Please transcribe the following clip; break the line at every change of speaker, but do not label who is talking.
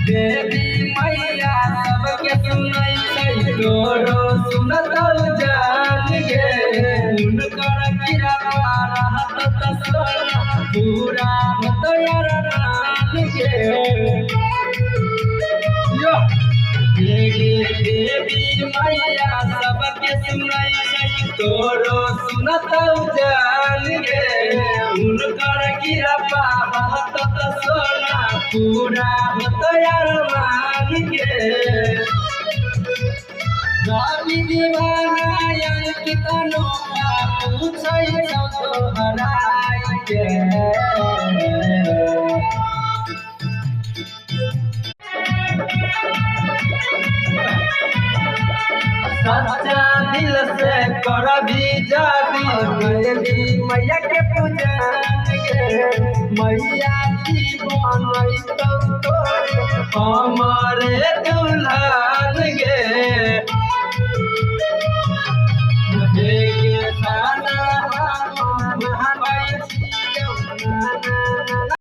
देवी मैया सबके सुनै छै तोरो सुनतौ जान गे उनकर कृपा रहत त सोना पूरा होतो यार मान गे यो देवी मैया सबके सुनै छै तोरो सुनतौ जान गे उनकर कृपा रहत त सोना पूरा होतो यार मान गे रानी दीवाना कितनो पूछै छौ तोहराई के सच्चा दिल से करबी जाबी देवी मैया के पूजा गे मैया की बनैतौ तोरे हम